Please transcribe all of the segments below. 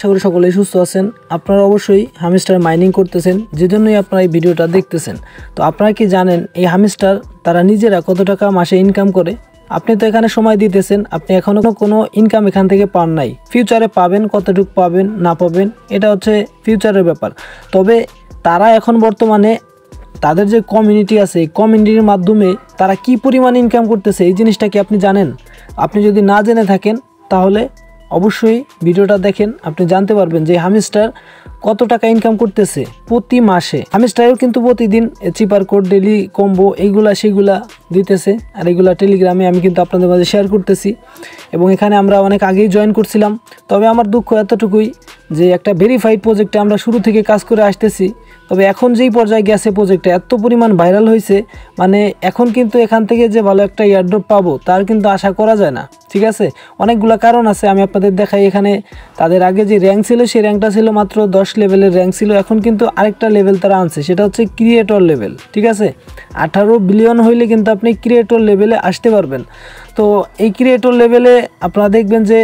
আশা করি সকলেই সুস্থ আছেন। আপনারা অবশ্যই হামস্টার মাইনিং করতেছেন, যেজন্যই আপনারা এই ভিডিওটা দেখতেছেন। তো আপনারা কি জানেন এই হামস্টার তারা নিজেরা কত টাকা মাসে ইনকাম করে? আপনি তো এখানে সময় দিতেছেন, আপনি এখনো কোনো ইনকাম এখান থেকে পান নাই। ফিউচারে পাবেন, কতটুকু পাবেন না পাবেন এটা হচ্ছে ফিউচারের ব্যাপার। তবে তারা এখন বর্তমানে তাদের যে কমিউনিটি আছে, এই কমিউনিটির মাধ্যমে তারা কি পরিমাণ ইনকাম করতেছে এই জিনিসটা কি আপনি জানেন? আপনি যদি না জেনে থাকেন তাহলে অবশ্যই ভিডিওটা দেখেন, আপনি জানতে পারবেন যে হামস্টার কত টাকা ইনকাম করতেছে প্রতি মাসে। হামস্টারেও কিন্তু প্রতিদিন চিপার কোড, ডেলি কম্বো এইগুলা সেগুলা দিতেছে, আর এগুলা টেলিগ্রামে আমি কিন্তু আপনাদের মাঝে শেয়ার করতেছি। এবং এখানে আমরা অনেক আগেই জয়েন করছিলাম। তবে আমার দুঃখ এতটুকুই যে একটা ভেরিফাইড প্রজেক্টে আমরা শুরু থেকে কাজ করে আসতেছি, তবে এখন যেই পর্যায়ে গেছে প্রজেক্টটা এত পরিমাণ ভাইরাল হয়েছে, মানে এখন কিন্তু এখান থেকে যে ভালো একটা এয়ারড্রপ পাবো তার কিন্তু আশা করা যায় না। ঠিক আছে, অনেকগুলো কারণ আছে, আমি আপনাদের দেখাই। এখানে তাদের আগে যে র্যাঙ্ক ছিল সেই র্যাঙ্কটা ছিল মাত্র 10 লেভেলের র্যাঙ্ক ছিল, এখন কিন্তু আরেকটা লেভেল তারা আনছে, সেটা হচ্ছে ক্রিয়েটর লেভেল। ঠিক আছে, 18 বিলিয়ন হইলে কিন্তু আপনি ক্রিয়েটর লেভেলে আসতে পারবেন। তো এই ক্রিয়েটর লেভেলে আপনারা দেখবেন যে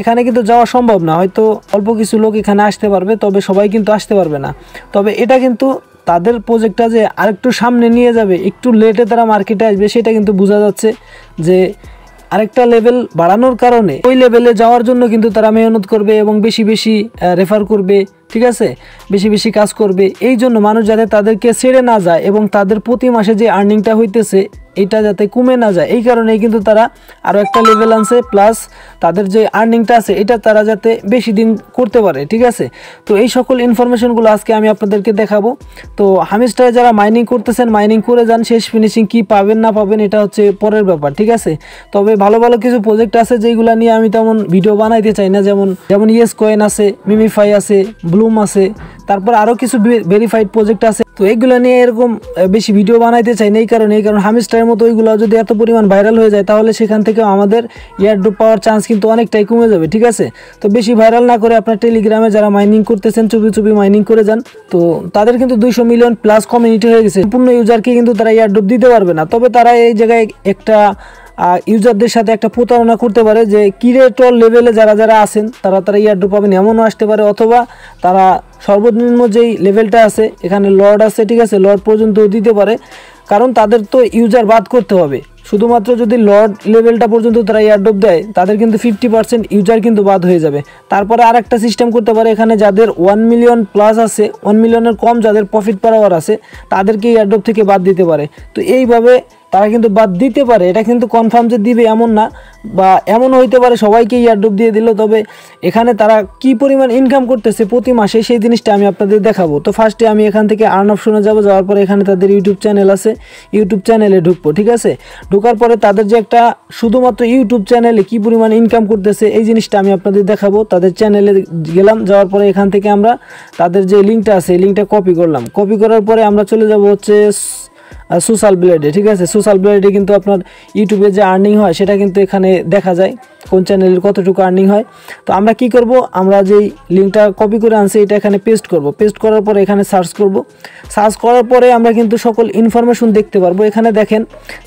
এখানে কিন্তু যাওয়া সম্ভব না, হয়তো অল্প কিছু লোক এখানে আসতে পারবে, তবে সবাই কিন্তু আসতে পারবে না। তবে এটা কিন্তু তাদের প্রজেক্টটা যে আরেকটু সামনে নিয়ে যাবে, একটু লেটে তারা মার্কেটে আসবে, সেটা কিন্তু বোঝা যাচ্ছে যে আরেকটা লেভেল বাড়ানোর কারণে ওই লেভেলে যাওয়ার জন্য কিন্তু তারা মেহনত করবে এবং বেশি বেশি রেফার করবে। ঠিক আছে, বেশি বেশি কাজ করবে, এই জন্য মানুষ যাতে তাদেরকে ছেড়ে না যায় এবং তাদের প্রতি মাসে যে আর্নিংটা হইতেছে এটা যাতে কমে না যায়, এই কারণেই কিন্তু তারা আরও একটা লেভেল আনছে। প্লাস তাদের যে আর্নিংটা আছে এটা তারা যাতে বেশি দিন করতে পারে। ঠিক আছে, তো এই সকল ইনফরমেশনগুলো আজকে আমি আপনাদেরকে দেখাবো। তো হামস্টারে যারা মাইনিং করতেছেন, মাইনিং করে যান, শেষ ফিনিশিং কি পাবেন না পাবেন এটা হচ্ছে পরের ব্যাপার। ঠিক আছে, তবে ভালো ভালো কিছু প্রজেক্ট আছে যেগুলো নিয়ে আমি তেমন ভিডিও বানাইতে চাই না, যেমন ইয়েস কয়েন আছে, মিমিফাই আছে, ব্লুম আছে, তারপর আরও কিছু ভেরিফাইড প্রজেক্ট আছে। তো এইগুলো নিয়ে এরকম বেশি ভিডিও বানাইতে চাই না, এই কারণ হামস্টারের মতো ওইগুলো যদি এত পরিমাণ ভাইরাল হয়ে যায় তাহলে সেখান থেকেও আমাদের এয়ারড্রপ পাওয়ার চান্স কিন্তু অনেকটাই কমে যাবে। ঠিক আছে, তো বেশি ভাইরাল না করে আপনার টেলিগ্রামে যারা মাইনিং করতেছেন চুপি চুপি মাইনিং করে যান। তো তাদের কিন্তু 200 মিলিয়ন প্লাস কমিউনিটি হয়ে গেছে, সম্পূর্ণ ইউজারকে কিন্তু তারা এয়ারড্রপ দিতে পারবে না। তবে তারা এই জায়গায় একটা ইউজারদের সাথে একটা প্রতারণা করতে পারে যে ক্রিয়েটর লেভেলে যারা যারা আছেন তারা এয়ারড্রপ পাবেন এমনও আসতে পারে, অথবা তারা সর্বনিম্ন যেই লেভেলটা আছে এখানে লর্ড আছে, ঠিক আছে, লর্ড পর্যন্ত দিতে পারে, কারণ তাদের তো ইউজার বাদ করতে হবে। শুধুমাত্র যদি লর্ড লেভেলটা পর্যন্ত তারা এয়ারড্রপ দেয় তাদের কিন্তু 50% ইউজার কিন্তু বাদ হয়ে যাবে। তারপরে আর একটা সিস্টেম করতে পারে, এখানে যাদের 1 মিলিয়ন প্লাস আছে, 1 মিলিয়নের কম যাদের প্রফিট পার আওয়ার আছে তাদেরকে এয়ারড্রপ থেকে বাদ দিতে পারে। তো এইভাবে তারা কিন্তু বাদ দিতে পারে, এটা কিন্তু কনফার্ম যে দিবে এমন না, বা এমন হইতে পারে সবাইকে এয়ারড্রপ দিয়ে দিল। তবে এখানে তারা কি পরিমাণ ইনকাম করতেছে প্রতি মাসে সেই জিনিসটা আমি আপনাদের দেখাবো। তো ফার্স্টে আমি এখান থেকে আর্ন অপশনে যাবো, যাওয়ার পরে এখানে তাদের ইউটিউব চ্যানেল আছে, ইউটিউব চ্যানেলে ঢুকবো। ঠিক আছে, ঢোকার পরে তাদের যে একটা শুধুমাত্র ইউটিউব চ্যানেলে কি পরিমাণ ইনকাম করতেছে এই জিনিসটা আমি আপনাদের দেখাবো। তাদের চ্যানেলে গেলাম, যাওয়ার পরে এখান থেকে আমরা তাদের যে লিঙ্কটা আছে এই লিঙ্কটা কপি করলাম। কপি করার পরে আমরা চলে যাব হচ্ছে সোশ্যাল ব্লেডে। ঠিক আছে, সোশ্যাল ব্লেডে কিন্তু আপনার ইউটিউবে যে আর্নিং হয় সেটা কিন্তু এখানে দেখা যায়, কোন চ্যানেলের কতটুকু আর্নিং হয়। তো আমরা কি করব, আমরা যেই লিঙ্কটা কপি করে আনছি এটা এখানে পেস্ট করব। পেস্ট করার পরে এখানে সার্চ করব। সার্চ করার পরে আমরা কিন্তু সকল ইনফরমেশন দেখতে পারবো। এখানে দেখেন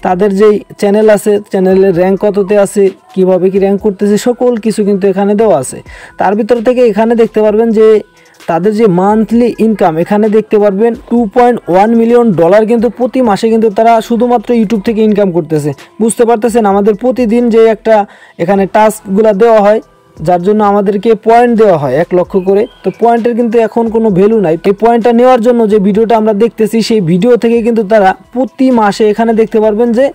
তাদের যেই চ্যানেল আছে, চ্যানেলের র্যাঙ্ক কততে আছে, কিভাবে কি র্যাঙ্ক করতেছে, সকল কিছু কিন্তু এখানে দেওয়া আছে। তার ভিতর থেকে এখানে দেখতে পারবেন যে তাদের যে মান্থলি ইনকাম এখানে দেখতে পারবেন $2.1 মিলিয়ন কিন্তু প্রতি মাসে কিন্তু তারা শুধুমাত্র ইউটিউব থেকে ইনকাম করতেছে। বুঝতে পারতেছেন, আমাদের প্রতিদিন যে একটা এখানে টাস্কগুলো দেওয়া হয় যার জন্য আমাদেরকে পয়েন্ট দেওয়া হয় 1 লক্ষ করে, তো পয়েন্টের কিন্তু এখন কোনো ভ্যালু নাই। এই পয়েন্টটা নেওয়ার জন্য যে ভিডিওটা আমরা দেখতেছি সেই ভিডিও থেকে কিন্তু তারা প্রতি মাসে এখানে দেখতে পারবেন যে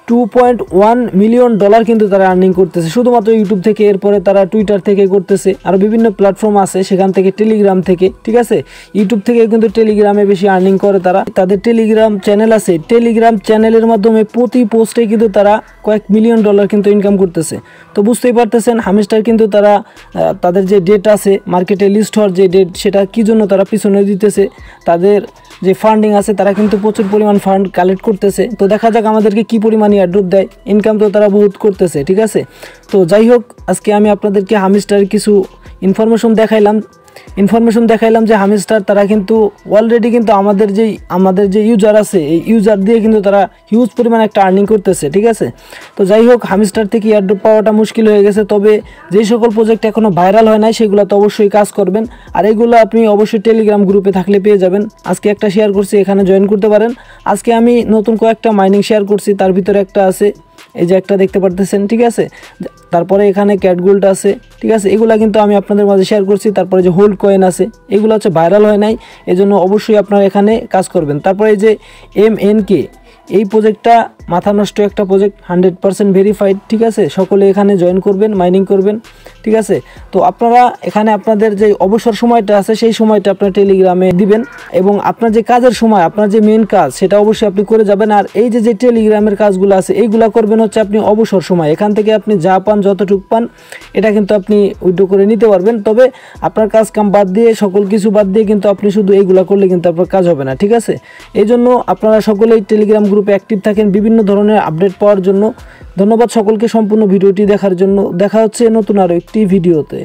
$2.1 মিলিয়ন কিন্তু তারা আর্নিং করতেছে শুধুমাত্র ইউটিউব থেকে। এরপরে তারা টুইটার থেকে করতেছে, আরও বিভিন্ন প্ল্যাটফর্ম আছে সেখান থেকে, টেলিগ্রাম থেকে। ঠিক আছে, ইউটিউব থেকে কিন্তু টেলিগ্রামে বেশি আর্নিং করে তারা। তাদের টেলিগ্রাম চ্যানেল আছে, টেলিগ্রাম চ্যানেলের মাধ্যমে প্রতি পোস্টে কিন্তু তারা কয়েক মিলিয়ন ডলার কিন্তু ইনকাম করতেছে। তো বুঝতেই পারতেছেন হামস্টার কিন্তু তারা তাদের যে ডেট আছে মার্কেটে লিস্ট হওয়ার যে ডেট সেটা কি জন্য তারা পিছনে দিতেছে, তাদের যে ফান্ডিং আছে তারা কিন্তু প্রচুর পরিমাণ ফান্ড কালেক্ট করতেছে। তো দেখা যাক আমাদেরকে কি পরিমাণ এয়ারড্রপ দেয়, ইনকাম তো তারা বহুত করতেছে। ঠিক আছে, তো যাই হোক আজকে আমি আপনাদেরকে হামস্টারের কিছু ইনফরমেশন দেখাইলাম। ইনফরমেশন দেখাইলাম যে হামিস্টার তারা কিন্তু অলরেডি কিন্তু আমাদের যে ইউজার আছে এই ইউজার দিয়ে কিন্তু তারা হিউজ পরিমাণ একটা আর্নিং করতেছে, ঠিক আছে। তো যাই হোক, হামিস্টার থেকে এয়ারড্রপ পাওয়াটা মুশকিল হয়ে গেছে, তবে যেই সকল প্রজেক্ট এখনও ভাইরাল হয় নাই সেগুলো তো অবশ্যই কাজ করবেন, আর এগুলো আপনি অবশ্যই টেলিগ্রাম গ্রুপে থাকলে পেয়ে যাবেন। আজকে একটা শেয়ার করছি, এখানে জয়েন করতে পারেন। আজকে আমি নতুন কয়েকটা মাইনিং শেয়ার করছি, তার ভিতরে একটা আছে, এই যে একটা দেখতে পারতেছেন, ঠিক আছে। তারপরে এখানে ক্যাটগোল্ড আছে, ঠিক আছে। এগুলা কিন্তু আমি আপনাদের মাঝে শেয়ার করছি। তারপরে যে হোল্ড কয়েন আছে, এগুলো হচ্ছে ভাইরাল হয় নাই, এজন্য অবশ্যই আপনারা এখানে কাজ করবেন। তারপরে এই যে MNK, এই প্রজেক্টটা মাথা নষ্ট একটা প্রজেক্ট, 100% ভেরিফাইড, ঠিক আছে। সকলে এখানে জয়েন করবেন, মাইনিং করবেন, ঠিক আছে। তো আপনারা এখানে আপনাদের যে অবসর সময়টা আছে সেই সময়টা আপনার টেলিগ্রামে দিবেন, এবং আপনার যে কাজের সময়, আপনার যে মেন কাজ সেটা অবশ্যই আপনি করে যাবেন। আর এই যে টেলিগ্রামের কাজগুলো আছে এইগুলা করবেন হচ্ছে আপনি অবসর সময়, এখান থেকে আপনি যা পান, যতটুকু পান, এটা কিন্তু আপনি উইথড্র করে নিতে পারবেন। তবে আপনার কাজ কাম বাদ দিয়ে, সকল কিছু বাদ দিয়ে কিন্তু আপনি শুধু এইগুলা করলে কিন্তু আপনার কাজ হবে না, ঠিক আছে। এই জন্য আপনারা সকলেই টেলিগ্রাম গ্রুপে অ্যাক্টিভ থাকেন বিভিন্ন ধরনের আপডেট পাওয়ার জন্য। ধন্যবাদ সকলকে সম্পূর্ণ ভিডিওটি দেখার জন্য। দেখা হচ্ছে নতুন আরও একটি ভিডিওতে।